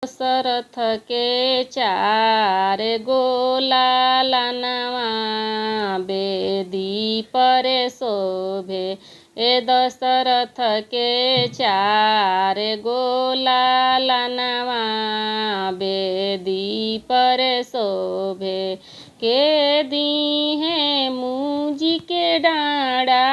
दशरथ के चार लालनवा बेदी पर शोभे। दशरथ के चार लालनवा बेदी पर शोभे। के दी है मूजी के डाँड़ा,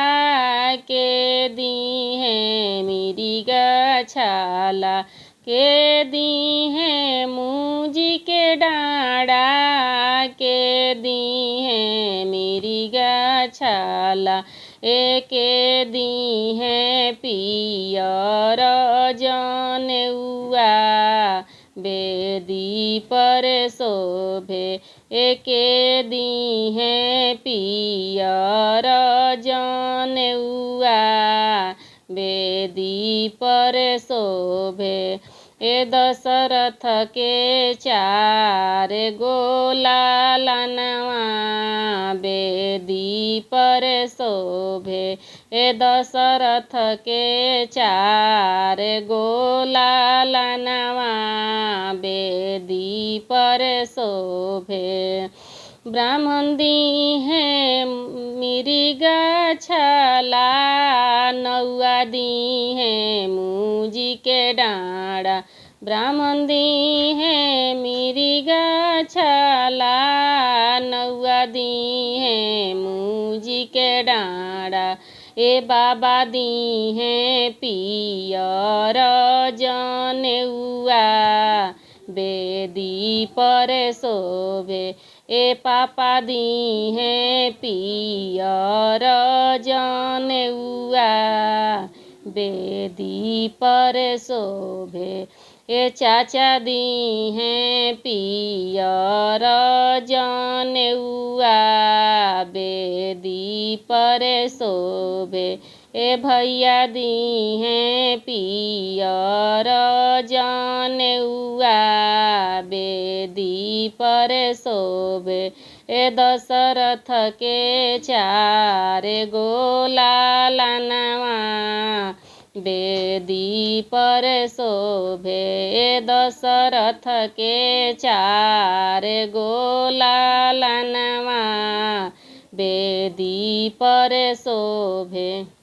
के दी है मिरिगा छाला। के दी है मूजी के डाँड़ा, के दी है मिरिगा छाला। के दी है पियर जनेउआ बेदी पर शोभे। के दी है पियर जनेउआ बेदी पर शोभे। दशरथ के चार लालनवा बेदी पर शोभे। दशरथ के चार लालनवा बेदी पर शोभे। ब्राह्मण दी है मिरिगा छाला, नौआ दी है मूजी के डाँड़ा। ब्राह्मण दी है मिरिगा छाला, नौआ दी है मूजी के डाँड़ा। बाबा दी है पियर जनेउआ बेदी पर शोभे। पापा दी है पियर जनेउआ बेदी पर शोभे। चाचा दी है पियर जनेउआ बेदी पर शोभे। भैया दी है पियर जनेउआ बेदी पर शोभे। दशरथ के चार लालनवा बेदी पर शोभे। दशरथ के चार लालनवा बेदी पर शोभे।